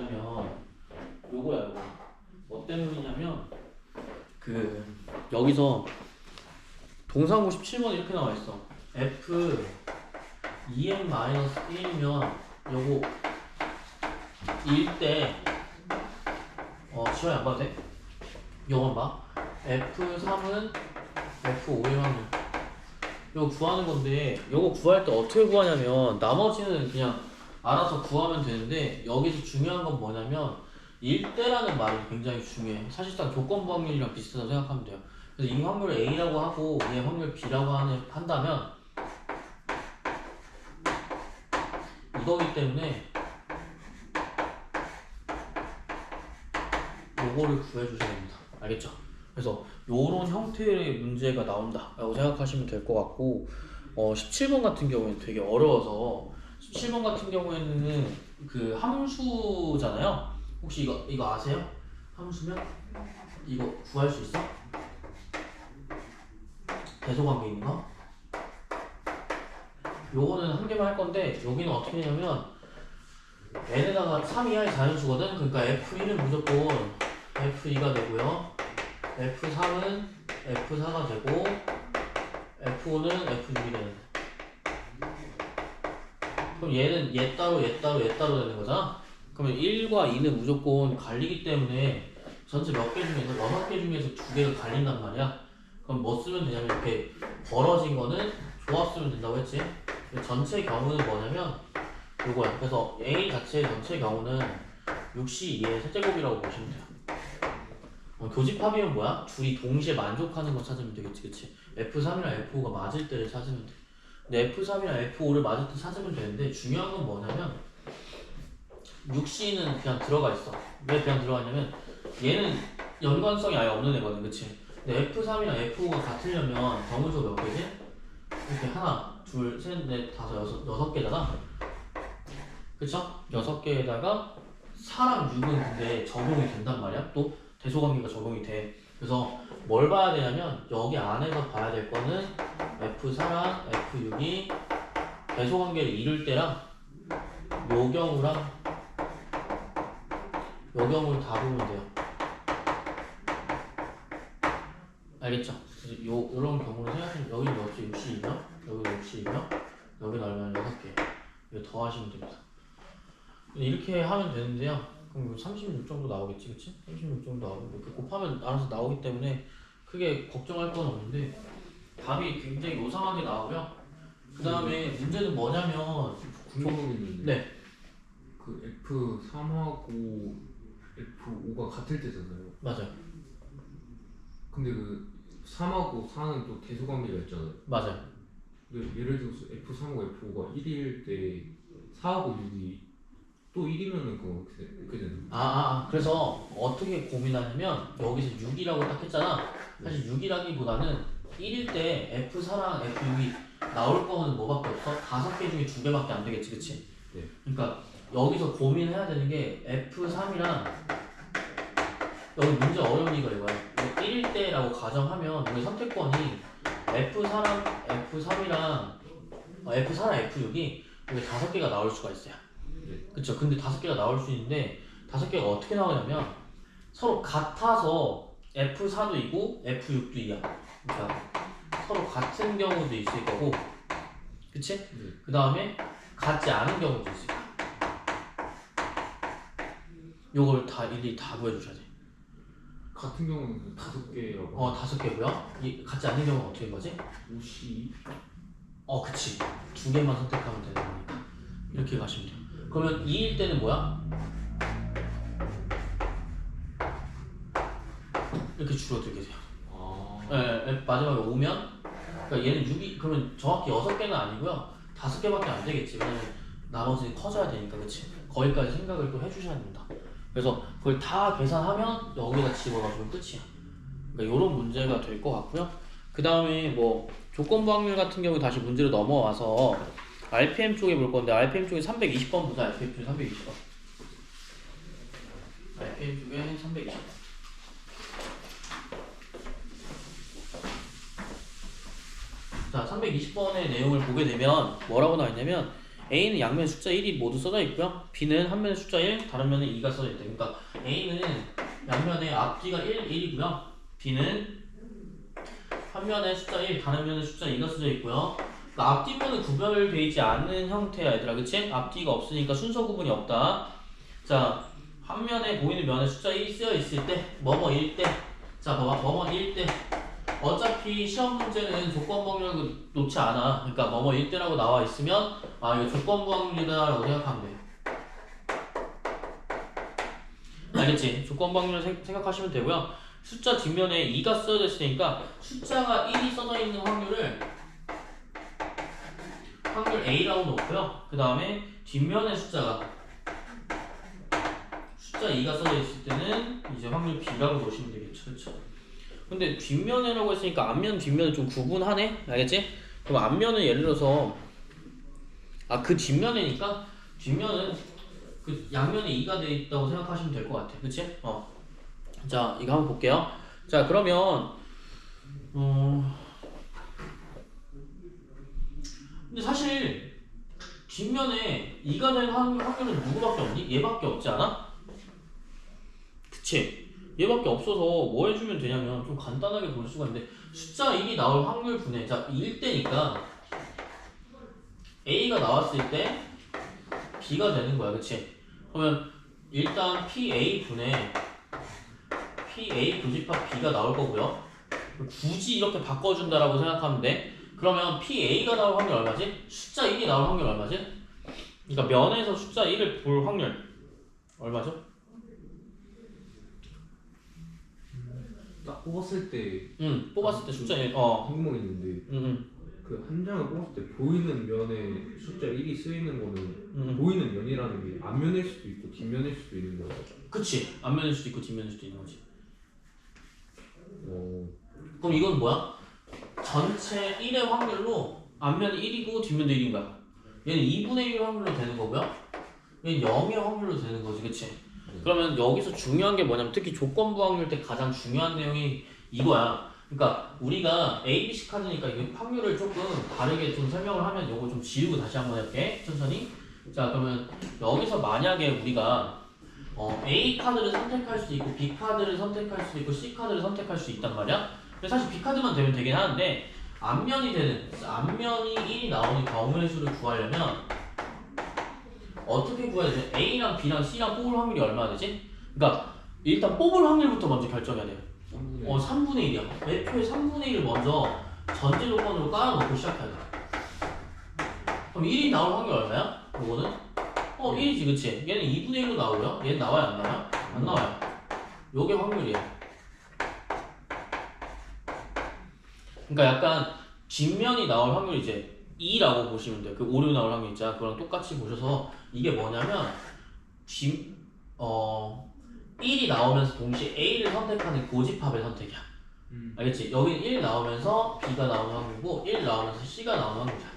뭐냐면 요거야 요거. 뭐 때문이냐면 여기서 동사구 17번 이렇게 나와 있어. f 2n-1이면 요거 1 때 시간이 안 봐도 돼? 요건 봐. f3은 f5의 확률. 요거 구하는 건데 요거 구할 때 어떻게 구하냐면 나머지는 그냥 알아서 구하면 되는데 여기서 중요한 건 뭐냐면 1대라는 말이 굉장히 중요해. 사실상 조건부 확률이랑 비슷하다고 생각하면 돼요. 그래서 이 확률을 A라고 하고 얘 확률 B라고 한다면 이거기 때문에 요거를 구해주셔야 됩니다. 알겠죠? 그래서 요런 형태의 문제가 나온다 라고 생각하시면 될 것 같고 17번 같은 경우에는 되게 어려워서 17번 같은 경우에는 그 함수잖아요. 혹시 이거 아세요? 함수면 이거 구할 수 있어? 대소관계 있는 거? 요거는 한 개만 할 건데 여기는 어떻게 하냐면 n에다가 3 이하의 자연수거든. 그러니까 f1은 무조건 f2가 되고요, f3은 f4가 되고 f5는 f6이 되는. 그럼 얘는 얘 따로 되는 거잖아. 그러면 1과 2는 무조건 갈리기 때문에 전체 몇 개 중에서 6개 중에서 2개가 갈린단 말이야. 그럼 뭐 쓰면 되냐면 이렇게 벌어진 거는 조합 쓰면 된다고 했지. 전체 경우는 뭐냐면 요거야. 그래서 A 자체의 전체 경우는 6C2의 세제곱이라고 보시면 돼요. 교집합이면 뭐야? 둘이 동시에 만족하는 거 찾으면 되겠지, 그치? F3이랑 F5가 맞을 때를 찾으면 돼. 근데 F3이랑 F5를 맞을 때 찾으면 되는데 중요한 건 뭐냐면 6C는 그냥 들어가 있어. 왜 그냥 들어가냐면 얘는 연관성이 아예 없는 애거든, 그치? 근데 F3이랑 F5가 같으려면 경우조 몇 개지? 이렇게 하나, 둘, 셋, 넷, 다섯, 여섯 개잖아? 그쵸? 6개에다가 4랑 6은 근데 적용이 된단 말이야. 또 대소관계가 적용이 돼. 그래서 뭘 봐야 되냐면 여기 안에서 봐야 될 거는 F4랑 F6이 대소관계를 이룰 때랑 요 경우랑 요 경우를 다 보면 돼요. 알겠죠? 요런 경우를 생각하시면 여기는 역시 60이며 여기도 60이며 여기는 얼마나 6개. 이거 더 하시면 됩니다. 이렇게 하면 되는데요. 그럼 36 정도 나오겠지, 그치? 36 정도 나오고 이렇게 곱하면 알아서 나오기 때문에 크게 걱정할 건 없는데 답이 굉장히 요상하게 나오고요. 그 다음에 문제는 뭐냐면 궁금한 게 있는데 네, 그 F3하고 F5가 같을 때잖아요. 맞아요. 근데 그 3하고 4는 또 대소관계가 있잖아요. 맞아요. 근데 예를 들어서 F3하고 F5가 1일 때 4하고 6이 또 1이면은 그거 어떻게 되는 거예요? 그래서 어떻게 고민하냐면 여기서 6이라고 딱 했잖아. 사실 6이라기보다는 1일 때 F4랑 F6이 나올 거는 뭐밖에 없어? 5개 중에 2개밖에 안 되겠지, 그치? 네. 그러니까 여기서 고민해야 되는 게 F3이랑 여기 문제 어려운 이거야. 1일 때라고 가정하면 우리 선택권이 F4랑 F3이랑 F4랑 F6이 여기 5개가 나올 수가 있어요. 그쵸? 근데 5개가 나올 수 있는데 5개가 어떻게 나오냐면 서로 같아서 F4도 있고 F6도 이야. 그러니까 서로 같은 경우도 있을 거고, 그치? 그 다음에 같지 않은 경우도 있을 거야. 요걸 다 일일이 다 구해주셔야 돼. 같은 경우는 5개라고 5개고요. 같지 않는 경우는 어떻게 된 거지? 5C 그치. 2개만 선택하면 되는 거니까 이렇게 가시면 돼요. 그러면 2일 때는 뭐야? 이렇게 줄어들게 돼요. 마지막에 5면 그러니까 얘는 6이 그러면 정확히 6개는 아니고요 5개밖에 안 되겠지. 왜냐면 나머지는 커져야 되니까, 그치? 거기까지 생각을 또 해주셔야 된다. 그래서 그걸 다 계산하면 여기다 집어넣어주면 끝이야. 그러니까 이런 문제가 될 것 같고요. 그 다음에 뭐 조건부 확률 같은 경우 다시 문제로 넘어와서 RPM 쪽에 볼 건데 RPM 쪽에 320번 보자. RPM 쪽에 320번. RPM 쪽에 320번. 자, 320번의 내용을 보게 되면 뭐라고 나와 있냐면 A는 양면에 숫자 1이 모두 써져 있고요. B는 한 면에 숫자 1, 다른 면에 2가 써져 있다. 그러니까 A는 양면에 앞뒤가 1이고요. B는 한 면에 숫자 1, 다른 면에 숫자 2가 써져 있고요. 그러니까 앞뒷면은 구별되지 않는 형태야 얘들아. 그치? 앞뒤가 없으니까 순서 구분이 없다. 자, 한 면에 보이는 면에 숫자 1이 쓰여 있을 때 뭐뭐일 때, 자 봐봐, 뭐뭐일 때 어차피 시험 문제는 조건부 확률을 놓지 않아. 그러니까 뭐뭐일 때라고 나와 있으면 아 이거 조건부 확률이다 라고 생각하면 돼. 알겠지? 조건부 확률을 생각하시면 되고요. 숫자 뒷면에 2가 써져 있으니까 숫자가 1이 써져 있는 확률 A라고 놓고요. 그 다음에 뒷면에 숫자 2가 써져 있을 때는 이제 확률 B라고 놓으시면 되겠죠. 그렇죠? 근데 뒷면이라고 했으니까 앞면 뒷면을 좀 구분하네. 알겠지? 그럼 앞면은 예를 들어서 그 뒷면이니까 뒷면은 그 양면에 2가 돼 있다고 생각하시면 될 것 같아. 그치? 자, 이거 한번 볼게요. 자, 그러면 근데 사실 뒷면에 2가 될 확률은 누구밖에 없니? 얘밖에 없지 않아? 그치? 얘밖에 없어서 뭐 해주면 되냐면 좀 간단하게 볼 수가 있는데 숫자 1이 나올 확률 분해. 자, 1대니까 A가 나왔을 때 B가 되는 거야. 그치? 그러면 일단 PA 분해 PA 교집합 B가 나올 거고요. 굳이 이렇게 바꿔준다라고 생각하면 돼. 그러면 PA가 나올 확률 얼마지? 숫자 1이 나올 확률 얼마지? 그러니까 면에서 숫자 1을 볼 확률 얼마죠? 딱 뽑았을 때 뽑았을 때 숫자 1 궁금한 게 있는데 그 한 장을 뽑았을 때 보이는 면에 숫자 1이 쓰이는 거는 보이는 면이라는 게 앞면일 수도 있고 뒷면일 수도 있는 거예요. 그치. 앞면일 수도 있고 뒷면일 수도 있는 거지. 어, 그럼 이건 뭐야? 전체 1의 확률로 앞면이 1이고 뒷면도 1인 거야. 얘는 2분의 1 확률로 되는 거고요. 얘는 0의 확률로 되는 거지. 그치? 그러면 여기서 중요한 게 뭐냐면 특히 조건부 확률 때 가장 중요한 내용이 이거야. 그러니까 우리가 ABC 카드니까 이 확률을 조금 다르게 좀 설명을 하면 요거 좀 지우고 다시 한번 해볼게. 천천히. 자, 그러면 여기서 만약에 우리가 A 카드를 선택할 수 있고 B 카드를 선택할 수 있고 C 카드를 선택할 수 있단 말이야. 근데 사실 B 카드만 되면 되긴 하는데 앞면이 1이 나오는 경우의 수를 구하려면 어떻게 구해야 되지? A랑 B랑 C랑 뽑을 확률이 얼마나 되지? 그러니까 일단 뽑을 확률부터 먼저 결정해야 돼요. 3분의 1이야. 매표의 3분의 1을 먼저 전제 조건으로 깔아놓고 시작해야 돼. 그럼 1이 나올 확률 얼마야? 이거는? 1이지, 그치? 얘는 2분의 1로 나오고요. 얘는 나와요, 안 나와요? 안 나와요. 요게 확률이에요. 그러니까 약간 뒷면이 나올 확률이 이제 2라고 보시면 돼요. 그 오류 나올 확률 있잖아. 그거랑 똑같이 보셔서 이게 뭐냐면 1이 나오면서 동시에 A를 선택하는 고집합의 선택이야. 알겠지? 여기는 1 나오면서 B가 나오는 확률이고 1 나오면서 C가 나오는 확률이야.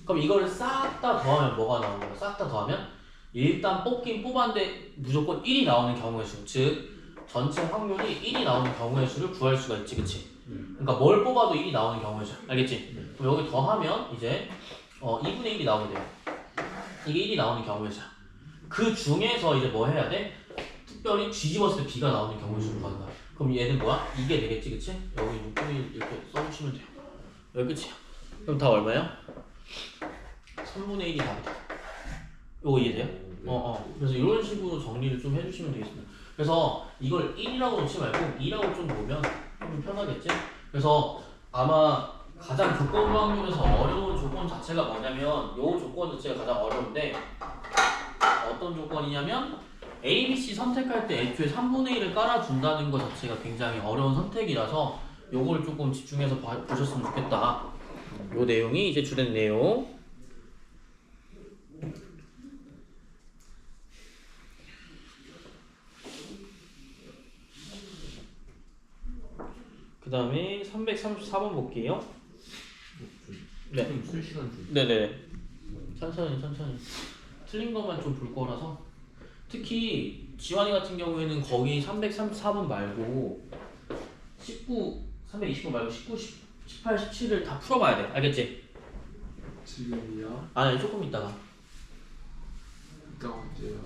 그럼 이거를 싹 다 더하면 뭐가 나오는 거야? 싹 다 더하면 일단 뽑긴 뽑았는데 무조건 1이 나오는 경우의 수, 즉 전체 확률이 1이 나오는 경우의 수를 구할 수가 있지, 그치? 그러니까 뭘 뽑아도 1이 나오는 경우의 수, 알겠지? 그럼 여기 더하면 이제 2분의 1이 나오게 돼요. 이게 1이 나오는 경우의 수야. 그 중에서 이제 뭐 해야 돼? 특별히 뒤집었을 때 B가 나오는 경우의 수를 구하는 거야. 그럼 얘는 뭐야? 이게 되겠지, 그치? 여기 6분의 1 이렇게 써주시면 돼요. 여기 끝이야. 그럼 다 얼마야? 3분의 1이 답이다. 요거 이해돼요? 그래서 이런 식으로 정리를 좀 해주시면 되겠습니다. 그래서 이걸 1이라고 놓지 말고 2라고 좀 보면 좀 편하겠지? 그래서 아마 가장 조건부 확률에서 어려운 조건 자체가 뭐냐면 요 조건 자체가 가장 어려운데 어떤 조건이냐면 A, B, C 선택할 때 애초에 3분의 1을 깔아준다는 것 자체가 굉장히 어려운 선택이라서 요걸 조금 집중해서 보셨으면 좋겠다. 요 내용이 이제 주된 내용. 그 다음에 334번 볼게요. 네. 좀 쓸 시간 좀. 네네. 천천히. 틀린 것만 좀 볼 거라서. 특히 지환이 같은 경우에는 거기 334번 말고 320번 말고 19, 18, 17을 다 풀어봐야 돼. 알겠지? 지금이요? 아니 조금 있다가. 이따 언제요?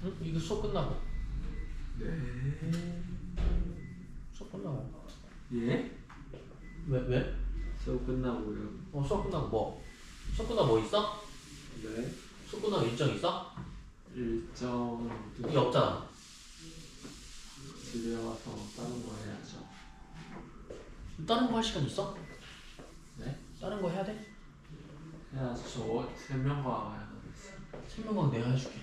응? 이거 수업 끝나고. 네. 수업 끝나고. 예? 왜? 수업 끝나고요. 수업 끝나고 뭐? 수업 끝나고 뭐 있어? 네. 수업 끝나고 일정 있어? 일정 이게 없잖아. 집에 와서 다른 거 해야죠. 다른 거 할 시간 있어? 네? 다른 거 해야 돼? 해야죠. 저 생명과학 해야 되겠어요. 생명과학 내가 해줄게.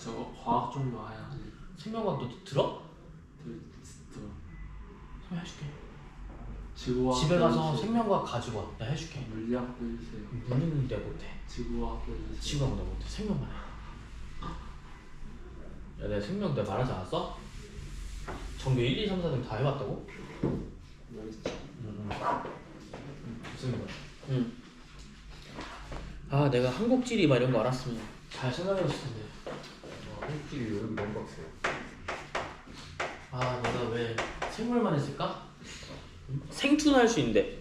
저 과학 좀 봐야 생명과학 너 들어? 또 그럼 해줄게. 지구과학 집에 가서 해주세요. 생명과학 가지고 와. 내가 해줄게. 물리학 해주세요. 물리는 내가 못해. 지구과학 해주세요. 지구과학 내가 못해. 생명만 해. 야 내가 생명 내가 말하지 않았어? 전교 1, 2, 3, 4등 다 해봤다고? 말했죠. 무슨 말? 응. 아 내가 한국지리 막 이런 거 알았으면 잘 생각해봤을 텐데. 한국끼리 여기 너무 빡세. 아 내가 왜 생물만 했을까? 생투는 할 수 있는데.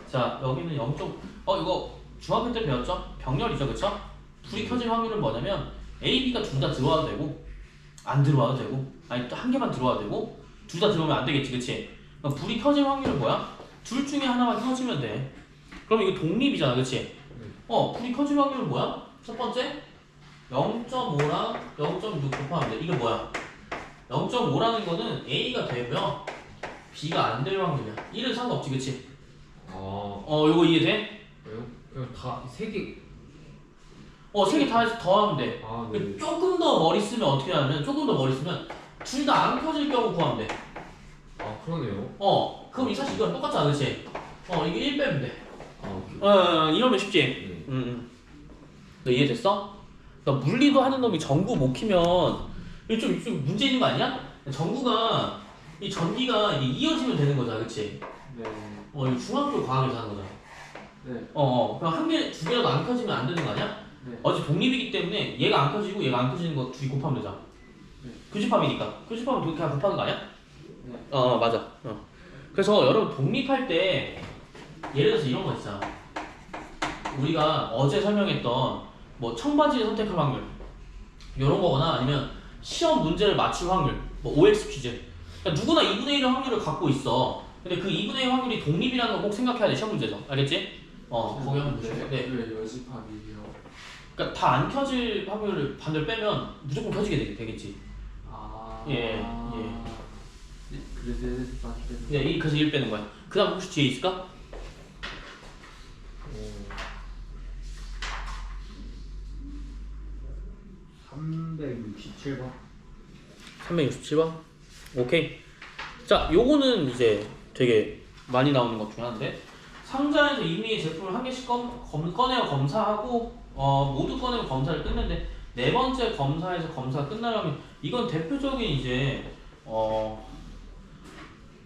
자 여기는 0. 이거 중학교 때 배웠죠? 병렬이죠, 그쵸? 불이 켜질 확률은 뭐냐면 A, B가 둘 다 들어와도 되고 안 들어와도 되고 아니 또 한 개만 들어와도 되고 둘 다 들어오면 안 되겠지, 그치? 그러니까 불이 켜질 확률은 뭐야? 둘 중에 하나만 켜지면 돼. 그럼 이거 독립이잖아, 그치? 불이 켜질 확률은 뭐야? 첫 번째 0.5랑 0.6 곱하면 돼. 이게 뭐야? 0.5라는 거는 A가 되고요 B가 안 될 확률이야. 1은 상관없지, 그치? 요거 이해돼? 그냥 다 세 개. 세 개 다 해서 더하면 돼. 네. 조금 더 머리 쓰면 어떻게 하냐면 조금 더 머리 쓰면 둘 다 안 켜질 경우 구하면 돼. 그러네요. 그럼 사실 이거랑 똑같잖아, 그치? 이게 1 빼면 돼. 오케이. 이러면 쉽지? 네. 너 이해됐어? 그러니까 물리도 하는 놈이 전구 못 키면 이게 좀 문제 있는 거 아니야? 전구가 이 전기가 이게 이어지면 되는 거잖아, 그치? 네. 이거 중학교 과학에서 하는 거잖아. 네. 그럼 한 개, 두 개라도 안 켜지면 안 되는 거 아니야? 네. 어차피 독립이기 때문에 얘가 안 켜지고 얘가 안 켜지는 거 둘이 곱하면 되잖아. 네. 교집합이니까. 교집합은 그냥 곱하는 거 아니야? 네. 맞아. 그래서 여러분 독립할 때 예를 들어서 이런 거 있잖아. 우리가 어제 설명했던 뭐 청바지를 선택할 확률 이런 거거나 아니면 시험 문제를 맞출 확률 뭐 OX 퀴즈. 그러니까 누구나 2분의 1의 확률을 갖고 있어. 근데 그 2분의 1 확률이 독립이라는 거 꼭 생각해야 돼, 시험 문제에서. 알겠지? 거기 한번 보시죠. 네. 왜 여집합이에요? 그러니까 다 안 켜질 확률을 반대로 빼면 무조건 켜지게 되겠지. 예. 그래서 여집합 그래서 1 빼는 거야. 그 다음 혹시 뒤에 있을까? 367번. 367번? 오케이. 자, 요거는 이제 되게 많이 나오는 것 중에 하나인데 상자에서 이미 제품을 한 개씩 꺼내어 검사하고 모두 꺼내면 검사를 끝내는데 네 번째 검사에서 검사가 끝나려면 이건 대표적인 이제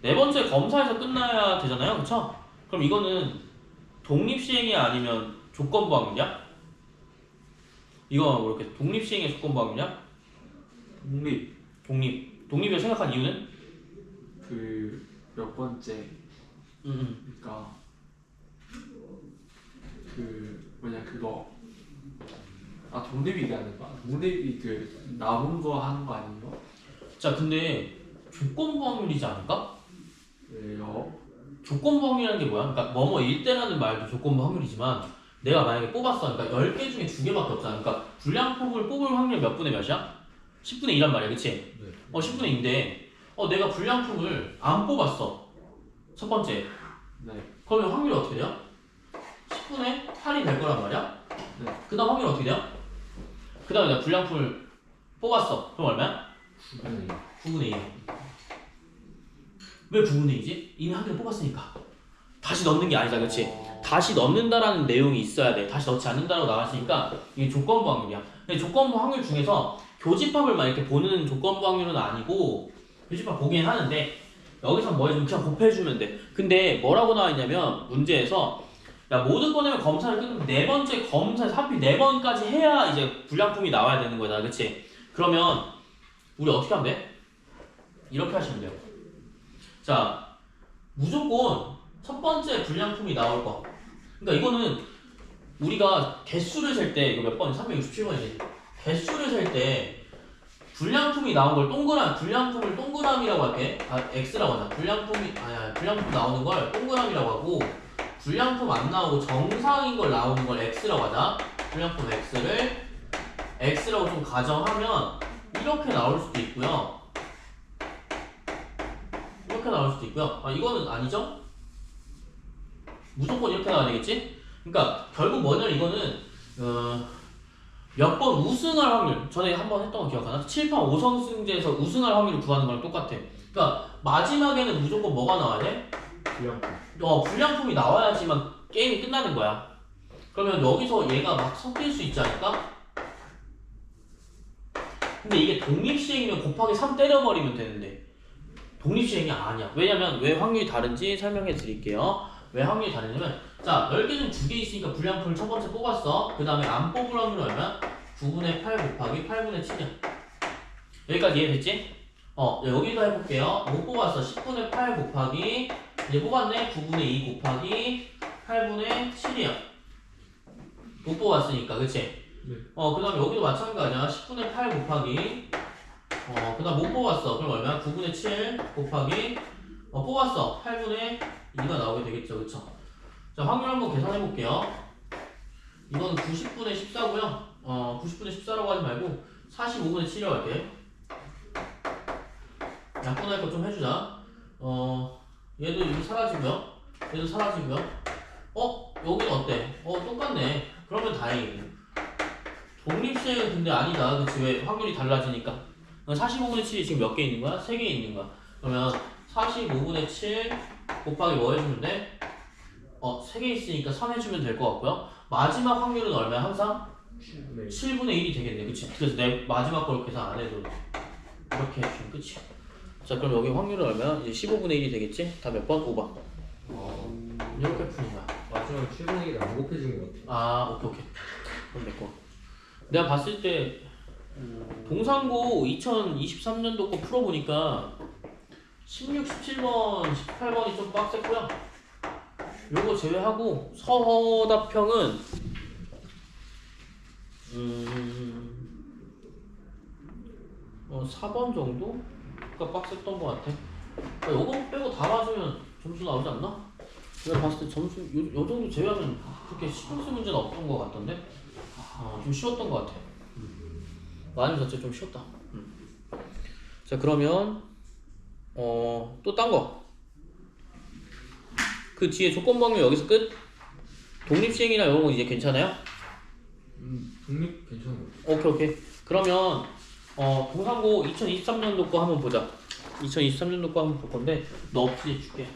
네 번째 검사에서 끝나야 되잖아요, 그쵸? 그럼 이거는 독립시행이 아니면 조건부 확률이야? 이거 뭐 이렇게 독립시행의 조건부 확률이야? 독립을 생각한 이유는? 그 몇 번째 그러니까 그 뭐냐 그거 독립이 얘기하는 거야. 독립이 그 남은 거 하는 거 아니에요? 자, 근데 조건부 확률이지 않을까? 왜요? 조건부 확률이라는 게 뭐야? 그러니까 뭐뭐일 때라는 말도 조건부 확률이지만 내가 만약에 뽑았어. 그러니까 10개 중에 2개밖에 없잖아. 그러니까 불량품을 뽑을 확률 몇 분의 몇이야? 10분의 2란 말이야, 그치? 네. 10분의 2인데 내가 불량품을 안 뽑았어. 첫 번째. 네. 그러면 확률이 어떻게 돼요? 10분의 8이 될 거란 말이야? 네. 그 다음 확률이 어떻게 돼요? 그 다음에 내가 불량품을 뽑았어. 그럼 얼마야? 9분의 2. 왜 9분의 2지? 이미 한 개를 뽑았으니까. 다시 넣는 게 아니잖아, 그치? 다시 넣는다라는 내용이 있어야 돼. 다시 넣지 않는다라고 나왔으니까 이게 조건부 확률이야. 근데 조건부 확률 중에서 교집합을 막 이렇게 보는 조건부 확률은 아니고 교집합 보긴 하는데 여기서 뭐 해주면 그냥 곱해주면 돼. 근데 뭐라고 나와있냐면 문제에서 야 모두 꺼내면 검사를 끊으면 네 번째 검사에서 하필 4번까지 해야 이제 불량품이 나와야 되는 거잖아, 그치? 그러면 우리 어떻게 하면 돼? 이렇게 하시면 돼요. 자, 무조건 첫 번째 불량품이 나올 거. 그러니까 이거는 우리가 개수를 셀 때 이거 몇 번? 367번이지. 개수를 셀 때 불량품이 나온 걸 불량품을 동그라미라고 할게. x라고 하자. 불량품 나오는 걸 동그라미라고 하고 불량품 안 나오고 정상인 걸 나오는 걸 x라고 하자. 불량품 x를 x라고 좀 가정하면 이렇게 나올 수도 있고요. 이렇게 나올 수도 있고요. 이거는 아니죠? 무조건 이렇게 나와야 되겠지? 그러니까 결국 뭐냐면 이거는 몇 번 우승할 확률 전에 한번 했던 거 기억하나? 7판 5선승제에서 우승할 확률을 구하는 거랑 똑같아. 그러니까 마지막에는 무조건 뭐가 나와야 돼? 불량품이 나와야지만 게임이 끝나는 거야. 그러면 여기서 얘가 막 섞일 수 있지 않을까? 근데 이게 독립시행이면 곱하기 3 때려버리면 되는데 독립시행이 아니야. 왜냐면 왜 확률이 다른지 설명해 드릴게요. 왜 확률이 다르냐면 자 10개 중 2개 있으니까 불량품을 첫 번째 뽑았어. 그 다음에 안 뽑을 확률은 얼마야? 9분의 8 곱하기 8분의 7이야. 여기까지 이해됐지? 여기도 해볼게요. 못 뽑았어. 10분의 8 곱하기 이제 뽑았네. 9분의 2 곱하기 8분의 7이야. 못 뽑았으니까 그치? 네. 그 다음에 여기도 마찬가지야. 10분의 8 곱하기 그 다음 못 뽑았어. 그럼 얼마야? 9분의 7 곱하기 뽑았어. 8분의 2가 나오게 되겠죠. 그쵸? 자 확률 한번 계산해 볼게요. 이거는 90분의 14고요 90분의 14라고 하지 말고 45분의 7이라고 할게. 약분할 거 좀 해주자. 얘도 이거 사라지고요. 얘도 사라지고요. 여기는 어때? 똑같네. 그러면 다행이고. 독립시행은 근데 아니다. 그치? 왜? 확률이 달라지니까. 45분의 7이 지금 몇 개 있는 거야? 3개 있는 거야. 그러면 45분의 7 곱하기 뭐 해주면 돼? 3개 있으니까 3 해주면 될 것 같고요. 마지막 확률은 얼마야? 항상? 네. 7분의 1이 되겠네. 그치? 그래서 내 마지막 걸 계산 안 해도 이렇게 해주면 끝이야. 자 그럼 여기 확률은 얼마야? 이제 15분의 1이 되겠지? 다 몇 번? 5번. 이렇게 푸는 거야. 마지막에 7분의 1이 안 곱해진 것 같아. 오케이. 그럼 내꺼. 내가 봤을 때 동상고 2023년도 거 풀어보니까 16, 17번, 18번이 좀 빡셌고요. 요거 제외하고 서답형은 4번 정도가 빡셌던 것 같아. 요거 빼고 다 맞으면 점수 나오지 않나? 내가 봤을 때 점수 요 정도 제외하면 그렇게 시간수 문제는 없던 것 같던데? 좀 쉬웠던 것 같아. 많이 자체 좀 쉬웠다. 자 그러면 또 딴 거. 그 뒤에 조건방류 여기서 끝? 독립시행이나 이런 거 이제 괜찮아요? 독립 괜찮은 것 같아. 오케이. 그러면 동상고 2023년도 거 한번 보자. 2023년도 거 한번 볼 건데 너 없이 해줄게.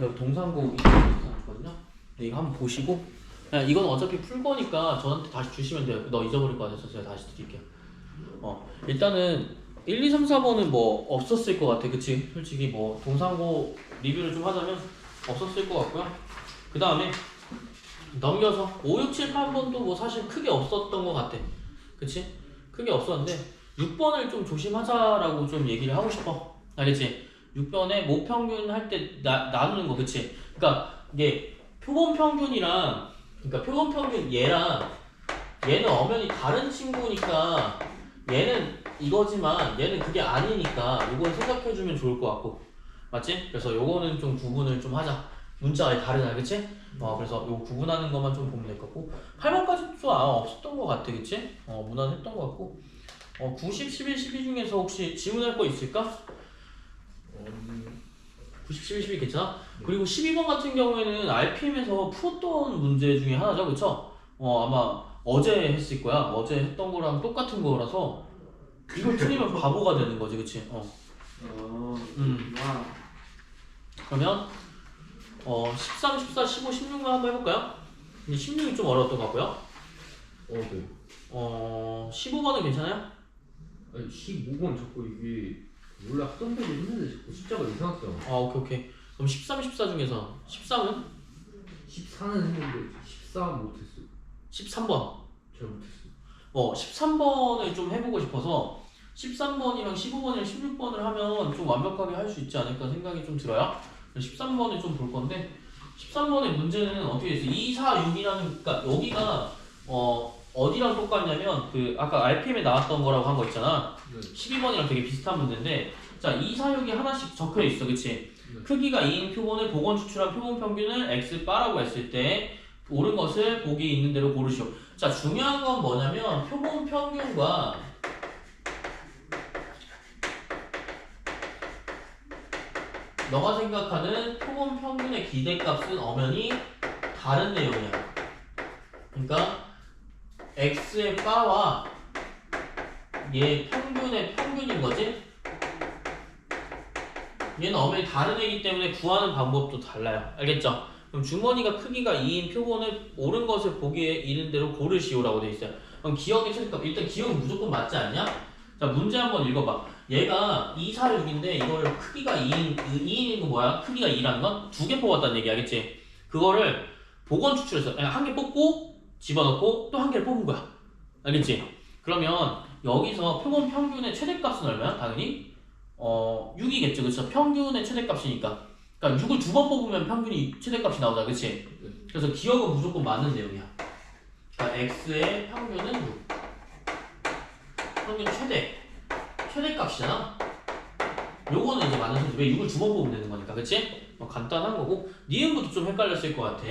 여기 동상고 2023거든요. 이거 한번 보시고 이건 어차피 풀 거니까 저한테 다시 주시면 돼요. 너 잊어버릴 거 같아서 제가 다시 드릴게요. 일단은 1, 2, 3, 4번은 뭐 없었을 것 같아. 그치? 솔직히 뭐 동상고 리뷰를 좀 하자면 없었을 것 같고요. 그 다음에 넘겨서 5, 6, 7, 8번도 뭐 사실 크게 없었던 것 같아. 그치? 크게 없었는데 6번을 좀 조심하자라고 좀 얘기를 하고 싶어. 알겠지? 6번에 모평균 할 때 나누는 거. 그치? 그러니까 이게 표본 평균이랑 그러니까 표본 평균 얘랑 얘는 엄연히 다른 친구니까 얘는 이거지만 얘는 그게 아니니까 요건 생각해주면 좋을 것 같고. 맞지? 그래서 요거는 좀 구분을 좀 하자. 문자가 다르잖아. 그치? 그래서 요 구분하는 것만 좀 보면 될 것 같고 8번까지 또 없었던 것 같아. 그치? 무난했던 것 같고 90, 11, 12 중에서 혹시 질문할 거 있을까? 90, 11, 12 괜찮아? 그리고 12번 같은 경우에는 RPM에서 풀었던 문제 중에 하나죠. 그쵸? 아마 어제 했을 거야. 어제 했던 거랑 똑같은 거라서 이걸 틀리면 바보가 되는 거지. 그치? 그러면 13, 14, 15, 16만 한번 해볼까요? 근데 16이 좀 어려웠던 것 같고요. 네. 15번은 괜찮아요? 아니 15번 자꾸 이게 원래 하던 대로 했는데 자꾸 숫자가 이상하게 나와. 오케이. 그럼 13, 14 중에서 13은? 14는 했는데 14 못했어. 13번. 잘 못했어. 13번을 좀 해보고 싶어서 13번이랑 15번이랑 16번을 하면 좀 완벽하게 할 수 있지 않을까 생각이 좀 들어요. 13번을 좀 볼 건데 13번의 문제는 어떻게 됐어요? 2, 4, 6이라는 그러니까 여기가 어디랑 똑같냐면 그 아까 RPM에 나왔던 거라고 한 거 있잖아. 네. 12번이랑 되게 비슷한 문제인데 자 2, 4, 6이 하나씩 적혀 있어, 그치? 네. 크기가 2인 표본을 복원 추출한 표본 평균을 X바라고 했을 때 옳은 것을 보기 있는 대로 고르시오. 자 중요한 건 뭐냐면 표본 평균과 너가 생각하는 표본 평균의 기대값은 엄연히 다른 내용이야. 그러니까 x의 바와 얘 평균의 평균인 거지? 얘는 엄연히 다른 애기 때문에 구하는 방법도 달라요. 알겠죠? 그럼 주머니가 크기가 2인 표본을 옳은 것을 보기에 이른 대로 고르시오라고 돼 있어요. 그럼 기억의 최대값, 일단 기억은 무조건 맞지 않냐? 자 문제 한번 읽어봐. 얘가 2, 4, 6인데 이걸 크기가 2인인 거 뭐야? 크기가 2라는 건 두 개 뽑았다는 얘기 알겠지? 그거를 복원 추출해서 한 개 뽑고 집어넣고 또 한 개를 뽑은 거야. 알겠지? 그러면 여기서 표본 평균의 최대값은 얼마야? 당연히 6이겠죠. 그쵸? 평균의 최대값이니까. 그러니까 6을 두 번 뽑으면 평균이 최대값이 나오잖아. 그치? 그래서 기억은 무조건 맞는 내용이야. 그러니까 x의 평균은 6. 평균 최대값이잖아. 요거는 이제 맞는 소리. 왜 6을 두 번 뽑으면 되는 거니까. 그치? 간단한 거고. 니은부터 좀 헷갈렸을 것 같아.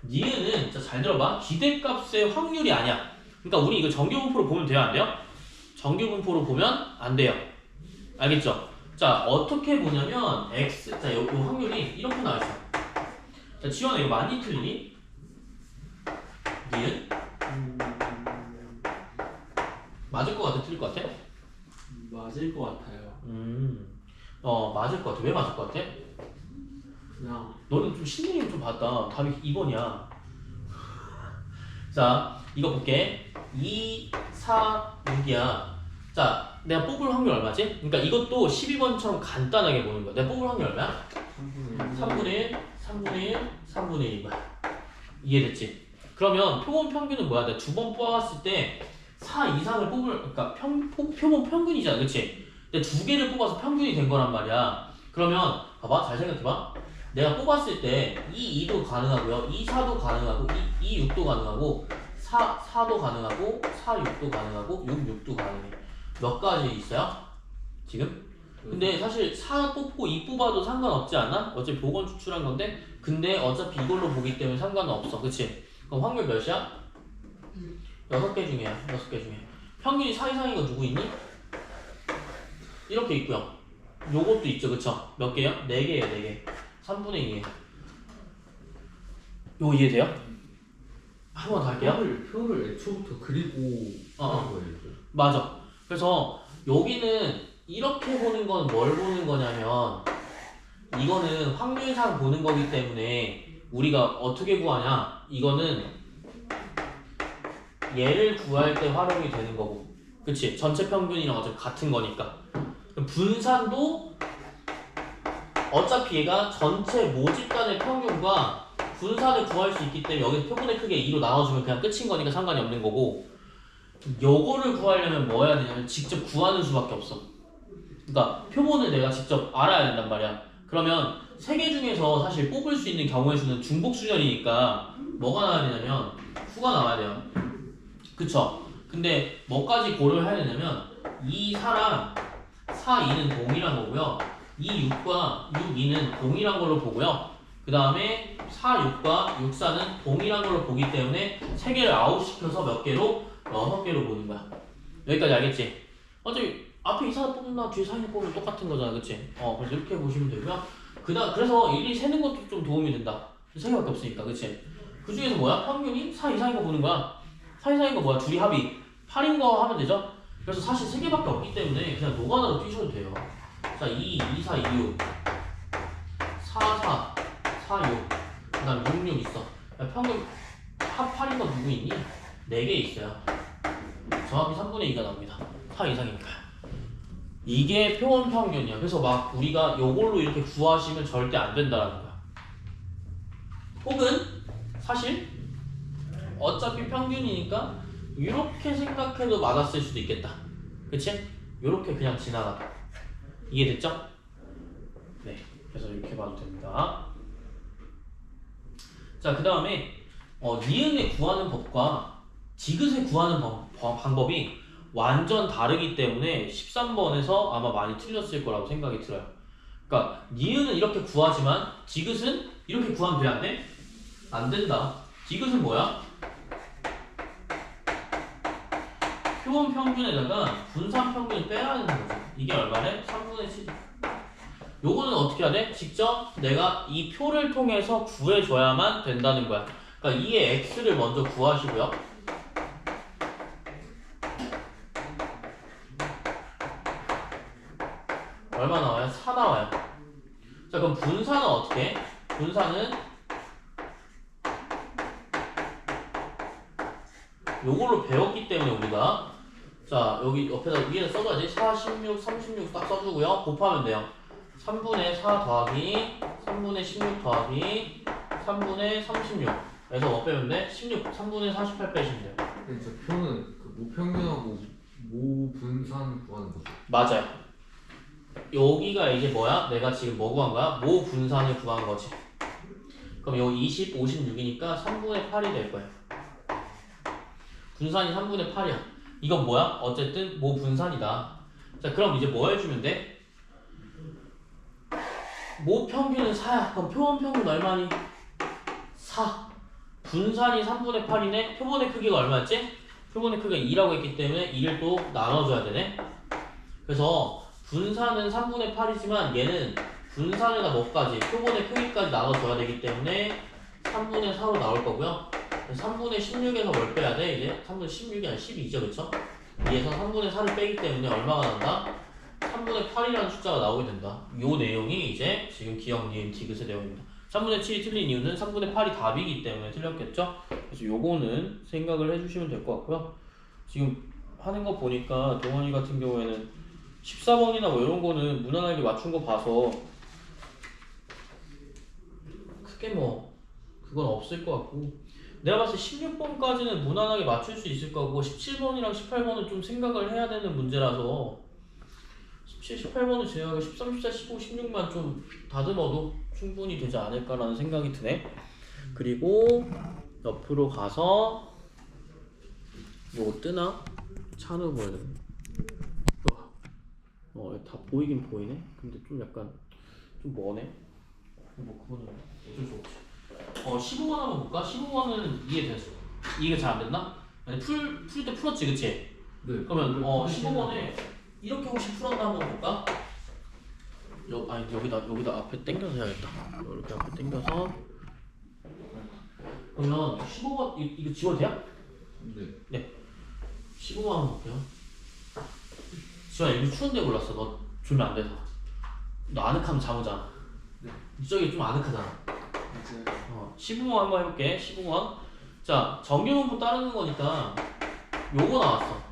니은은 잘 들어봐. 기대값의 확률이 아니야. 그러니까 우리 이거 정규분포로 보면 돼요? 안 돼요? 정규분포로 보면 안 돼요. 알겠죠? 자 어떻게 보냐면 x 요 확률이 이렇게 나와있어. 자 지원아 이거 많이 틀리니? 니은? 맞을 것 같아? 틀릴 것 같아? 맞을 것 같아요. 맞을 것 같아. 왜 맞을 것 같아? 그냥 너는 좀 신경을 좀 봤다. 답이 2번이야. 자 이거 볼게. 2, 4, 6이야. 자 내가 뽑을 확률 얼마지? 그러니까 이것도 12번처럼 간단하게 보는 거야. 내가 뽑을 확률 얼마야? 3분의 1, 3분의 1, 3분의 1인 거야. 이해됐지? 그러면 표본 평균은 뭐야? 내가 두 번 뽑았을 때 4 이상을 그러니까 표본 평균이잖아. 그치? 근데 두 개를 뽑아서 평균이 된 거란 말이야. 그러면 봐봐. 잘 생각해봐. 내가 뽑았을 때 2, 2도 가능하고요. 2, 4도 가능하고 2, 6도 가능하고 4도 가능하고 4, 6도 가능하고 6, 6도 가능해. 몇 가지 있어요? 지금? 근데 사실 4 뽑고 2 뽑아도 상관없지 않아? 어차피 복원 추출한 건데 근데 어차피 이걸로 보기 때문에 상관은 없어. 그치? 그럼 확률 몇이야? 6개 중에야. 6개 중에 평균이 4 이상인 거 누구 있니? 이렇게 있고요. 요것도 있죠. 그쵸? 몇 개요? 4개예요. 4개 3분의 2예요. 요거 이해돼요? 한 번 더 할게요. 표를 애초부터 그리고 하는 거예요. 맞아. 그래서 여기는 이렇게 보는 건 뭘 보는 거냐면 이거는 확률상 보는 거기 때문에 우리가 어떻게 구하냐? 이거는 얘를 구할 때 활용이 되는 거고, 그치? 전체 평균이랑 어차피 같은 거니까. 분산도 어차피 얘가 전체 모집단의 평균과 분산을 구할 수 있기 때문에 여기서 표본의 크기에 2로 나눠주면 그냥 끝인 거니까 상관이 없는 거고, 요거를 구하려면 뭐 해야 되냐면 직접 구하는 수밖에 없어. 그러니까 표본을 내가 직접 알아야 된단 말이야. 그러면 세 개 중에서 사실 뽑을 수 있는 경우의 수는 중복수열이니까 뭐가 나와야 되냐면 수가 나와야 돼요. 그쵸? 근데 뭐까지 고려를 해야 되냐면 2, 4랑 4, 2는 동일한 거고요. 2, 6과 6, 2는 동일한 걸로 보고요. 그 다음에 4, 6과 6, 4는 동일한 걸로 보기 때문에 세 개를 아웃시켜서 몇 개로? 6개로 보는 거야. 여기까지 알겠지? 어차피 앞에 2, 4 뽑나 뒤에 4, 2 뽑으면 똑같은 거잖아. 그치? 그래서 이렇게 보시면 되고요. 그래서 일일이 세는 것도 좀 도움이 된다. 세 개밖에 없으니까. 그치? 그 중에서 뭐야? 평균이 4 이상인 거 보는 거야. 4 이상인 거 뭐야? 둘이 합이 8인 거 하면 되죠? 그래서 사실 3개밖에 없기 때문에 그냥 노가다로 뛰셔도 돼요. 자, 2, 2, 4, 2, 6 4, 4, 4, 6. 그 다음 6, 6 있어. 야, 평균 합8인 거 누구 있니? 4개 있어요. 정확히 3분의 2가 나옵니다. 4 이상이니까요. 이게 표본 평균이야. 그래서 막 우리가 요걸로 이렇게 구하시면 절대 안 된다라는 거야. 혹은 사실 어차피 평균이니까 이렇게 생각해도 맞았을 수도 있겠다. 그치? 요렇게 그냥 지나가. 이해됐죠? 네. 그래서 이렇게 봐도 됩니다. 자, 그 다음에 니은에 구하는 법과 디귿에 구하는 방법이 완전 다르기 때문에 13번에서 아마 많이 틀렸을 거라고 생각이 들어요. 그러니까 니은은 이렇게 구하지만 디귿은 이렇게 구하면 돼? 안 돼? 안 된다. 디귿은 뭐야? 표본 평균에다가 분산 평균을 빼야 되는 거죠. 이게 얼마래? 3분의 7. 요거는 어떻게 해야 돼? 직접 내가 이 표를 통해서 구해줘야만 된다는 거야. 그러니까 이의 x를 먼저 구하시고요. 얼마 나와요? 4 나와요. 자, 그럼 분산은 어떻게 해? 분산은 요걸로 배웠기 때문에 우리가 자, 여기 옆에다 위에 써줘야지. 4, 16, 36 딱 써주고요. 곱하면 돼요. 3분의 4 더하기 3분의 16 더하기 3분의 36 에서 뭐 빼면 돼? 16, 3분의 48 빼시면 돼요. 근데 저 표는 그 모평균하고 모분산 구하는 거죠. 맞아요. 여기가 이제 뭐야? 내가 지금 뭐 구한 거야? 모분산을 구한 거지. 그럼 여기 20, 56이니까 3분의 8이 될 거예요. 분산이 3분의 8이야. 이건 뭐야? 어쨌든 모분산이다. 자, 그럼 이제 뭐 해주면 돼? 모평균은 4야. 그럼 표본 평균 얼마니? 4. 분산이 3분의 8이네. 표본의 크기가 얼마였지? 표본의 크기가 2라고 했기 때문에 2를 또 나눠줘야 되네. 그래서 분산은 3분의 8이지만 얘는 분산에다 뭐까지? 표본의 크기까지 나눠줘야 되기 때문에 3분의 4로 나올 거고요. 3분의 16에서 뭘 빼야 돼? 이제 3분의 16이 아니라 12죠. 그쵸? 2에서 3분의 4를 빼기 때문에 얼마가 난다? 3분의 8이라는 숫자가 나오게 된다. 요 내용이 이제 지금 기억, 니은, 디귿의 내용입니다. 3분의 7이 틀린 이유는 3분의 8이 답이기 때문에 틀렸겠죠? 그래서 요거는 생각을 해주시면 될 것 같고요. 지금 하는 거 보니까 동원이 같은 경우에는 14번이나 뭐 이런 거는 무난하게 맞춘 거 봐서 크게 뭐 그건 없을 것 같고, 내가 봤을 때 16번까지는 무난하게 맞출 수 있을 거고 17번이랑 18번은 좀 생각을 해야 되는 문제라서 17, 18번은 제외하고 13, 14, 15, 16만 좀 다듬어도 충분히 되지 않을까라는 생각이 드네. 그리고 옆으로 가서 요거 뜨나? 찬우 보여야 되네. 다 보이긴 보이네. 근데 좀 약간 좀 머네. 뭐 그거는 어쩔 수 없지. 15번 한번 볼까? 15번은 이해됐어. 이해가 잘 안 됐나? 아니, 풀 때 풀었지, 그치? 네. 그러면 15번에 이렇게 혹시 풀었나 한번 볼까? 아니 여기다 앞에 당겨서 해야겠다. 이렇게 앞에 당겨서. 그러면 15번 이거 지워도 돼요? 네. 15번 한번 볼게요. 지원아, 이거 추운데 골랐어. 너 졸면 안 돼서. 너 아늑하면 잠 오잖아. 네. 이쪽이 좀 아늑하잖아. 맞아요. 15번 한번 해볼게. 15번. 자, 정규문법 따르는 거니까 요거 나왔어.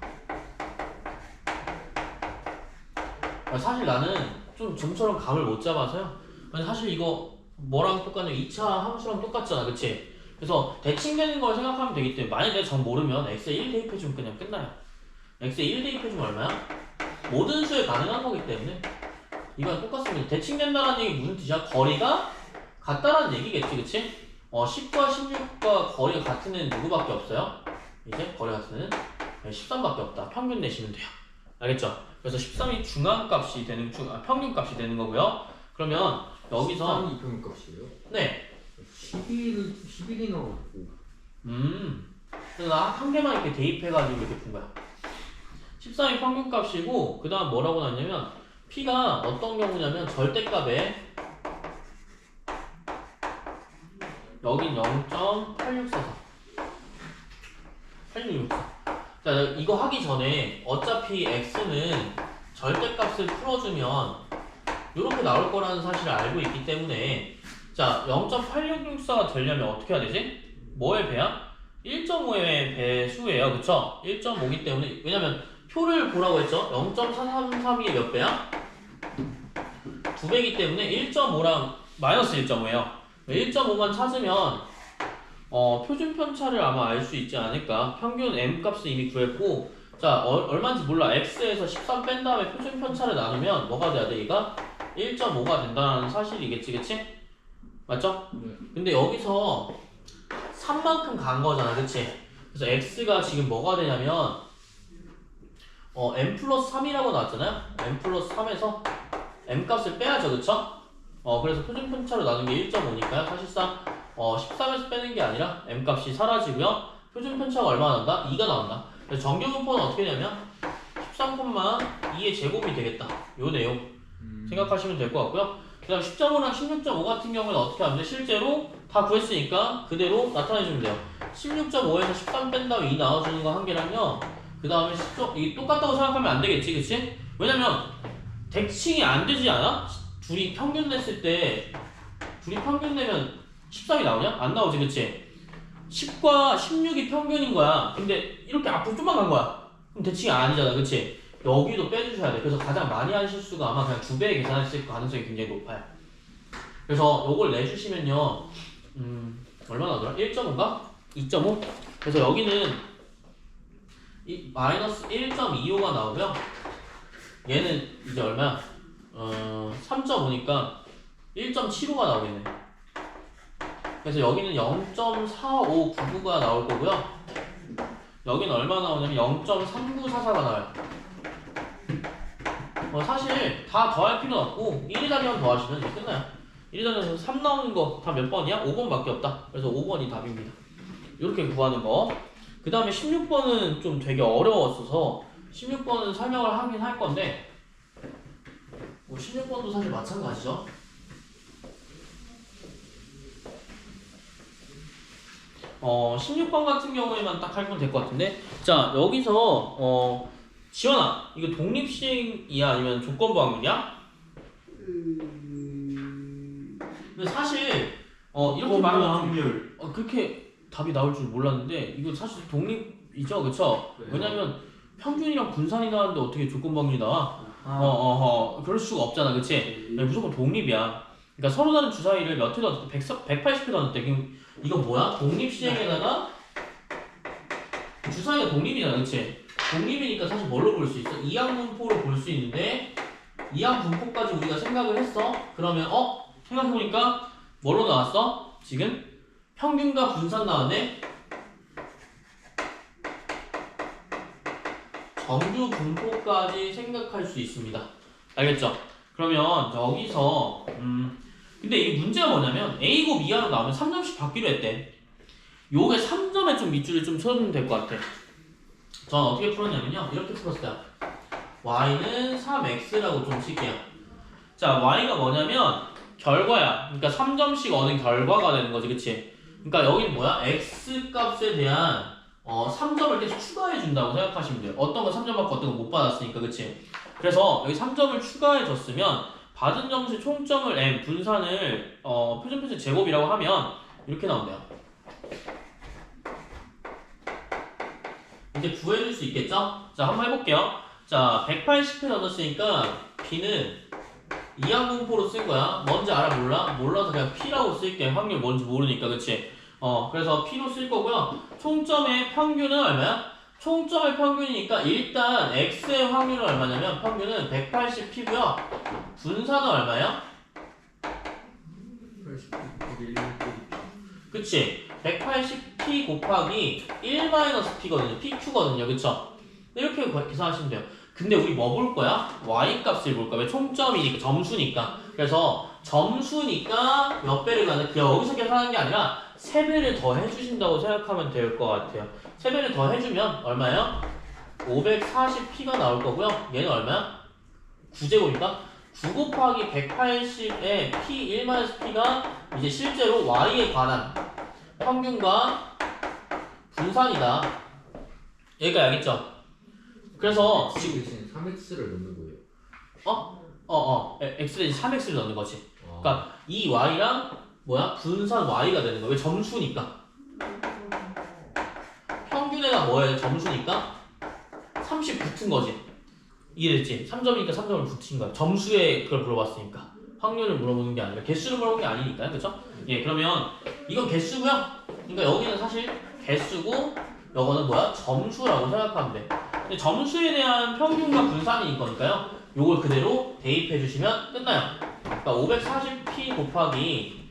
사실 나는 좀 좀처럼 감을 못 잡아서요. 사실 이거 뭐랑 똑같냐? 2차 함수랑 똑같잖아, 그치? 그래서 대칭되는 걸 생각하면 되기 때문에 만약에 내가 정 모르면 x에 1 대입해주면 그냥 끝나요. x에 1 대입해주면 얼마야? 모든 수에 가능한 거기 때문에 이건 똑같습니다. 대칭된다는 얘기 무슨 뜻이야? 거리가 같다라는 얘기겠지, 그치? 10과 16과 거리가 같은 애는 누구밖에 없어요? 이제 거리가 같은 애는 13밖에 없다. 평균 내시면 돼요. 알겠죠? 그래서 13이 중앙값이 되는 평균값이 되는 거고요. 그러면 여기서 13이 평균값이에요? 네. 11이 나오고. 그래서 나 한 개만 이렇게 대입해가지고 이렇게 푼 거야. 13이 평균값이고 그 다음 뭐라고 나왔냐면 P가 어떤 경우냐면 절대값에 여긴 0.8644 8664. 자, 이거 하기 전에 어차피 x는 절대값을 풀어주면 이렇게 나올 거라는 사실을 알고 있기 때문에 자, 0.8664가 되려면 어떻게 해야 되지? 뭐의 배야? 1.5의 배수예요. 그쵸? 1.5기 때문에 왜냐면 표를 보라고 했죠? 0.433이 몇 배야? 2배이기 때문에 1.5랑 마이너스 1.5예요. 1.5만 찾으면 표준 편차를 아마 알 수 있지 않을까. 평균 m 값을 이미 구했고, 자 얼마인지 몰라. x에서 13 뺀 다음에 표준 편차를 나누면 뭐가 돼야 돼? 얘가 1.5가 된다는 사실이겠지, 그치? 맞죠? 네. 근데 여기서 3만큼 간 거잖아, 그치? 그래서 x가 지금 뭐가 되냐면 m 플러스 3이라고 나왔잖아요. m 플러스 3에서 m 값을 빼야죠, 그쵸? 그래서 표준 편차로 나눈 게 1.5니까요. 사실상 13에서 빼는 게 아니라 m 값이 사라지고요. 표준 편차가 얼마나 난다? 2가 나온다. 그래서 정규분포는 어떻게 되냐면 13,2의 제곱이 되겠다. 요 내용 생각하시면 될 것 같고요. 그 다음 10.5랑 16.5 같은 경우는 어떻게 하면 돼? 실제로 다 구했으니까 그대로 나타내주면 돼요. 16.5에서 13 뺀 다음에 2 나와주는 거 한 개랑요. 그 다음에 10점, 이게 똑같다고 생각하면 안 되겠지, 그치? 왜냐면 대칭이 안 되지 않아? 둘이 평균 냈을 때 둘이 평균 내면 13이 나오냐? 안 나오지, 그치? 10과 16이 평균인 거야. 근데 이렇게 앞으로 좀만 간 거야. 그럼 대칭이 아니잖아, 그치? 여기도 빼주셔야 돼. 그래서 가장 많이 하는 실수가 아마 그냥 2배 계산했을 가능성이 굉장히 높아요. 그래서 요걸 내주시면요, 얼마나 나오더라? 1.5인가? 2.5? 그래서 여기는 마이너스 1.25가 나오고요. 얘는 이제 얼마야? 3.5니까 1.75가 나오겠네. 그래서 여기는 0.4599가 나올 거고요. 여기는 얼마 나오냐면 0.3944가 나와요. 사실 다 더할 필요는 없고 1의 자리만 더하시면 이제 끝나요. 1의 자리에서 3 나오는 거 다 몇 번이야? 5번밖에 없다. 그래서 5번이 답입니다. 이렇게 구하는 거. 그 다음에 16번은 좀 되게 어려웠어서 16번은 설명을 하긴 할 건데 16번도 사실 마찬가지죠. 어, 16번 같은 경우에만 딱 할면 될 것 같은데, 자 여기서 지원아, 이거 독립식이야 아니면 조건부 확률이야? 근데 사실 이렇게 말하면 확률. 그렇게 답이 나올 줄 몰랐는데 이거 사실 독립이죠, 그쵸? 네. 왜냐면 평균이랑 분산이 나왔는데 어떻게 조건부 확률이 나와? 그럴 수가 없잖아, 그치? 무조건 독립이야. 그러니까 서로 다른 주사위를 몇 회 던졌대? 180회 던졌대. 그럼 이건 뭐야? 독립시행에다가 주사위가 독립이잖아, 그치? 독립이니까 사실 뭘로 볼 수 있어? 이항분포로 볼 수 있는데 이항분포까지 우리가 생각을 했어? 그러면 생각해보니까 뭘로 나왔어? 지금? 평균과 분산 나왔네? 정규 분포까지 생각할 수 있습니다. 알겠죠? 그러면 여기서 근데 이게 문제가 뭐냐면 A곱 이하로 나오면 3점씩 받기로 했대. 요게 3점에 좀 밑줄을 좀 쳐주면 될 것 같아. 전 어떻게 풀었냐면요, 이렇게 풀었어요. y는 3x라고 좀 칠게요. 자, y가 뭐냐면 결과야. 그러니까 3점씩 얻은 결과가 되는 거지, 그치? 그러니까 여기는 뭐야? x 값에 대한 3점을 계속 추가해 준다고 생각하시면 돼요. 어떤 건 3점 받고 어떤 건 못 받았으니까, 그치? 그래서 여기 3점을 추가해 줬으면 받은 점수의 총점을 m, 분산을 표준편차 제곱이라고 하면 이렇게 나온대요. 이제 구해줄 수 있겠죠? 자, 한번 해볼게요. 자, 180회 넣었으니까 b는 이항분포로 쓴 거야. 뭔지 알아? 몰라? 몰라서 그냥 p라고 쓸게. 확률 뭔지 모르니까, 그치? 그래서 p로 쓸 거고요. 총점의 평균은 얼마야? 총점의 평균이니까 일단 x의 확률은 얼마냐면 평균은 180p고요. 분산은 얼마야? 그치? 180p 곱하기 1-p거든요. pq거든요. 그쵸? 이렇게 계산하시면 돼요. 근데 우리 뭐 볼 거야? y 값을 볼 거야. 왜? 총점이니까, 점수니까. 그래서 점수니까 몇 배를 가는, 그냥 여기서 계산하는 게 아니라 3배를 더 해주신다고 생각하면 될 것 같아요. 3배를 더 해주면 얼마예요? 540p가 나올 거고요. 얘는 얼마야? 9제곱이니까 9 곱하기 180의 p 1-p가 이제 실제로 y에 관한 평균과 분산이다. 여기까지 알겠죠? 그래서 X 대신 3X를 넣는 거예요. x 대신 3x를 넣는 거지. 아. 그러니까 이 y랑 뭐야? 분산 y가 되는 거야. 왜? 점수니까. 평균에다 뭐야? 점수니까 30 붙은 거지. 이해됐지? 3점이니까 3점을 붙인 거야. 점수에 그걸 물어봤으니까. 확률을 물어보는 게 아니라 개수를 물어본 게 아니니까요. 그쵸? 예, 그러면 이건 개수고요. 그러니까 여기는 사실 개수고 이거는 뭐야? 점수라고 생각하면 돼. 근데 점수에 대한 평균과 분산이 거니까요. 요걸 그대로 대입해 주시면 끝나요. 그러니까 540p 곱하기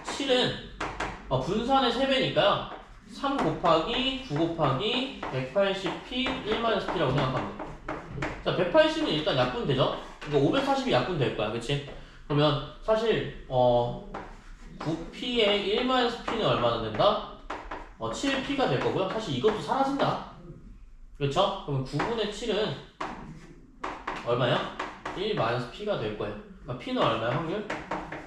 7은 분산의 3배니까요. 3 곱하기 9 곱하기 180p 1-p라고 생각하면 돼. 자, 180은 일단 약분되죠? 이거 540이 약분될 거야, 그치? 그러면 사실 9p에 1-p는 얼마나 된다? 7p가 될 거고요. 사실 이것도 사라진다. 그렇죠? 그러면 9분의 7은 얼마야? 1-p가 될 거예요. 그러니까 p는 얼마야, 확률?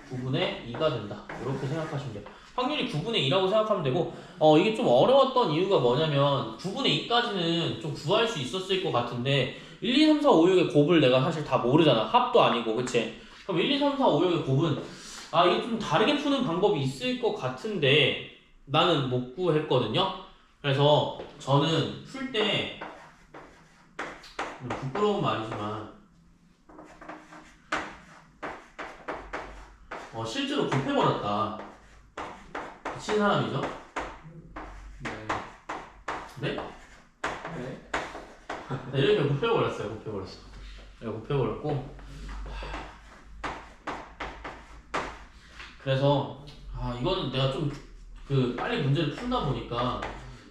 9분의 2가 된다. 이렇게 생각하시면 돼요. 확률이 9분의 2라고 생각하면 되고, 이게 좀 어려웠던 이유가 뭐냐면 9분의 2까지는 좀 구할 수 있었을 것 같은데 1, 2, 3, 4, 5, 6의 곱을 내가 사실 다 모르잖아. 합도 아니고, 그치? 그럼 1, 2, 3, 4, 5, 6의 곱은 이게 좀 다르게 푸는 방법이 있을 것 같은데 나는 못 구했거든요. 그래서 저는 풀 때 부끄러운 말이지만 실제로 곱해버렸다. 미친 사람이죠? 네. 네? 네. 네, 이렇게 곱해버렸어요. 곱해버렸어. 네, 곱해버렸고 그래서 이거는 내가 좀 빨리 문제를 풀다 보니까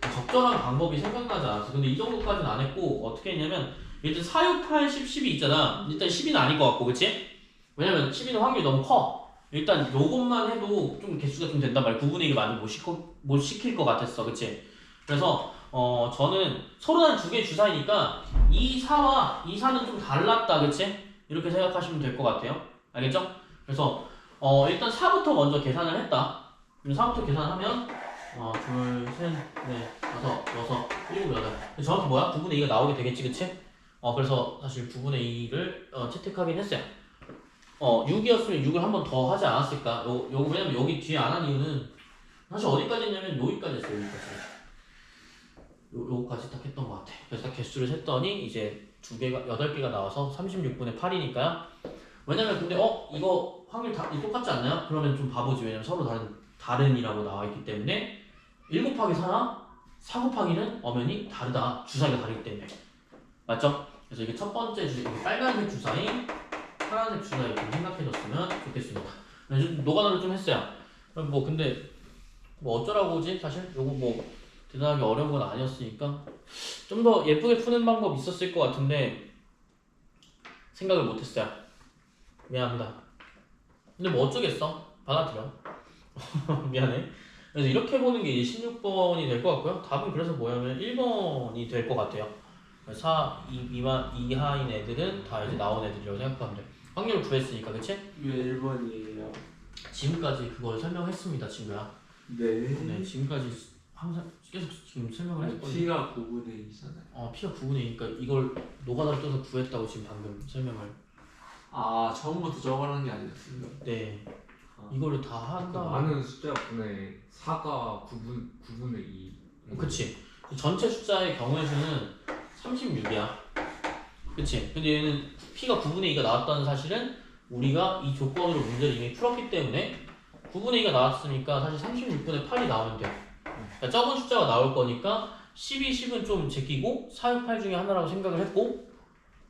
적절한 방법이 생각나지 않았어. 근데 이 정도까지는 안 했고 어떻게 했냐면 일단 4, 6, 8, 10, 12 있잖아. 일단 12는 아닐 것 같고, 그치? 왜냐면 12는 확률이 너무 커. 일단 요것만 해도 좀 개수가 좀 된단 말이야. 9분의 1을 많이 못 시킬 것 같았어, 그치? 그래서 저는 서로 다른 두 개의 주사이니까 2, 4와 2, 4는 좀 달랐다, 그치? 이렇게 생각하시면 될 것 같아요. 알겠죠? 그래서 일단 4부터 먼저 계산을 했다. 4부터 계산하면 둘, 셋, 넷, 다섯, 여섯, 일곱, 여덟. 정확히 뭐야? 9분의 2가 나오게 되겠지, 그치? 그래서 사실 9분의 2를 채택하긴 했어요. 6이었으면 6을 한 번 더 하지 않았을까? 왜냐면 여기 뒤에 안 한 이유는 사실 어디까지 했냐면 여기까지 했어요, 여기까지. 요거까지 딱 했던 것 같아. 그래서 딱 개수를 셌더니 이제 8개가 나와서 36분의 8이니까요. 왜냐면 근데 이거 확률 다 똑같지 않나요? 그러면 좀 바보지. 왜냐면 서로 다른이라고 나와 있기 때문에 1 곱하기 4나 4 곱하기는 엄연히 다르다. 주사위가 다르기 때문에. 맞죠? 그래서 이게 첫 번째 빨간색 주사위, 파란색 주사위 좀 생각해줬으면 좋겠습니다. 좀 노가다를 좀 했어요. 근데 어쩌라고 오지? 사실 요거 대단하게 어려운 건 아니었으니까 좀 더 예쁘게 푸는 방법이 있었을 것 같은데 생각을 못했어요. 미안합니다. 근데 어쩌겠어. 받아들여. 미안해. 그래서 이렇게 보는 게 이제 16번이 될 것 같고요. 답은 그래서 뭐냐면 1번이 될 것 같아요. 4 이하인 애들은 다 이제 나온 애들이라고 생각하면 돼. 확률을 구했으니까, 그치? 왜 1번이에요? 지금까지 그걸 설명했습니다, 친구야. 네. 지금까지 항상 계속 지금 설명을 했거든요. P가 9분의 2잖아요. P가 9분의 2니까 이걸 노가다를 떠서 구했다고 지금 방금 설명을. 처음부터 저걸 한 게 아니었어요? 네. 이거를 다 한다. 많은 숫자 분의 4가 9분의 2. 그치. 전체 숫자의 경우의 수는 36이야. 그치. 근데 얘는 P가 9분의 2가 나왔다는 사실은 우리가 이 조건으로 문제를 이미 풀었기 때문에 9분의 2가 나왔으니까 사실 36분의 8이 나오면 돼. 그러니까 적은 숫자가 나올 거니까 12, 10은 좀 제끼고 4, 6, 8 중에 하나라고 생각을 했고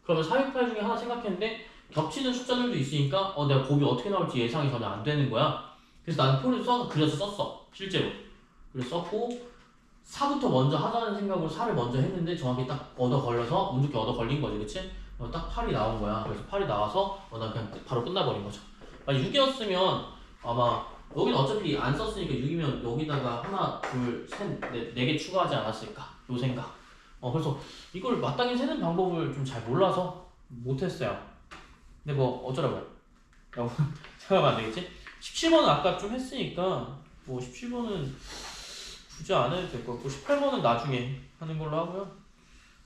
그러면 4, 6, 8 중에 하나 생각했는데 겹치는 숫자들도 있으니까 내가 곱이 어떻게 나올지 예상이 전혀 안 되는 거야. 그래서 나는 표를 그려서 썼어. 실제로. 그래서 썼고 4부터 먼저 하자는 생각으로 4를 먼저 했는데 정확히 딱 얻어 걸려서 운 좋게 얻어 걸린 거지, 그치? 딱 8이 나온 거야. 그래서 8이 나와서 난 그냥 바로 끝나버린 거죠. 6이었으면 아마 여기는 어차피 안 썼으니까 6이면 여기다가 하나, 둘, 셋, 넷, 4개 추가하지 않았을까? 요 생각. 그래서 이걸 마땅히 세는 방법을 좀 잘 몰라서 못했어요. 근데 어쩌라고요? 생각하면 안 되겠지? 17번은 아까 좀 했으니까 17번은 굳이 안 해도 될 것 같고 18번은 나중에 하는 걸로 하고요.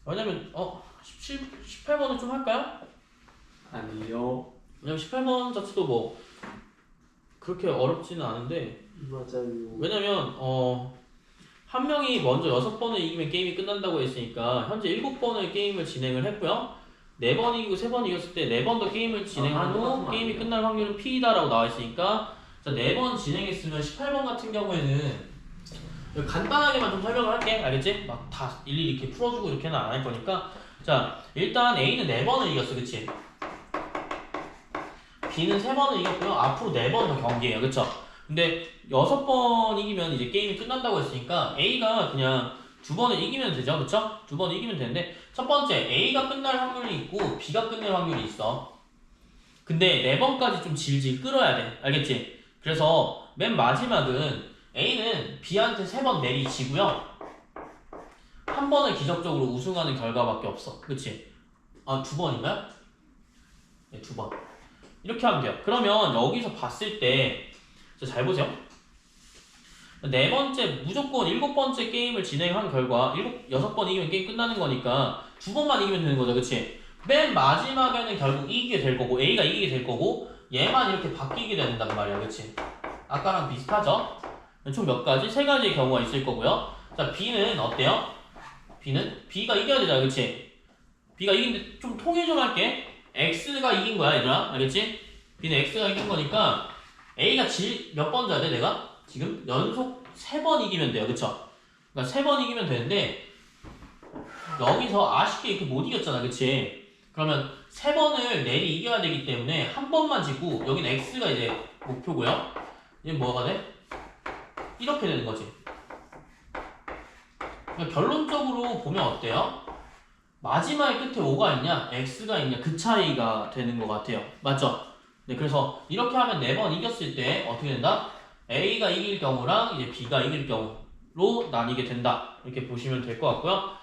왜냐면 18번은 좀 할까요? 아니요. 왜냐면 18번 자체도 그렇게 어렵지는 않은데 맞아요. 왜냐면 한 명이 먼저 6번을 이기면 게임이 끝난다고 했으니까 현재 7번의 게임을 진행을 했고요. 4번 이기고 3번 이겼을 때 4번 더 게임을 진행한 후 게임이 끝날 확률은 P다라고 나와 있으니까 자, 4번 진행했으면 18번 같은 경우에는 간단하게만 좀 설명을 할게. 알겠지? 막 다 일일이 이렇게 풀어주고 이렇게는 안 할 거니까 자 일단 A는 4번을 이겼어. 그치? B는 3번을 이겼고요. 앞으로 4번 더 경기해요. 그쵸? 근데 6번 이기면 이제 게임이 끝난다고 했으니까 A가 그냥 2번을 이기면 되죠. 그쵸? 2번 이기면 되는데 첫 번째 A가 끝날 확률이 있고 B가 끝날 확률이 있어. 근데 4번까지 좀 질질 끌어야 돼. 알겠지? 그래서 맨 마지막은 A는 B한테 3번 내리지고요. 한 번을 기적적으로 우승하는 결과밖에 없어. 그치? 아, 2번인가요? 네, 2번. 이렇게 하면 돼요. 그러면 여기서 봤을 때 잘 보세요. 4번째 무조건 7번째 게임을 진행한 결과 6번 이기면 게임 끝나는 거니까 2번만 이기면 되는 거죠. 그치? 맨 마지막에는 결국 이기게 될 거고 A가 이기게 될 거고 얘만 이렇게 바뀌게 된단 말이야. 그치? 아까랑 비슷하죠? 총 몇 가지? 3가지의 경우가 있을 거고요. 자, B는 어때요? B가 이겨야 되잖아. 그치? B가 이긴데 좀 통일 좀 할게. X가 이긴 거야 얘들아. 알겠지? B는 X가 이긴 거니까 A가 몇 번 져야 돼 내가? 지금 연속 3번 이기면 돼요. 그쵸? 그러니까 3번 이기면 되는데 여기서 아쉽게 이렇게 못 이겼잖아. 그치? 그러면 3번을 내리 이겨야 되기 때문에 한 번만 지고 여기는 X가 이제 목표고요. 얘는 뭐가 돼? 이렇게 되는 거지. 그러니까 결론적으로 보면 어때요? 마지막에 끝에 5가 있냐, X가 있냐 그 차이가 되는 것 같아요. 맞죠? 네, 그래서 이렇게 하면 4번 이겼을 때 어떻게 된다? A가 이길 경우랑 이제 B가 이길 경우로 나뉘게 된다. 이렇게 보시면 될 것 같고요.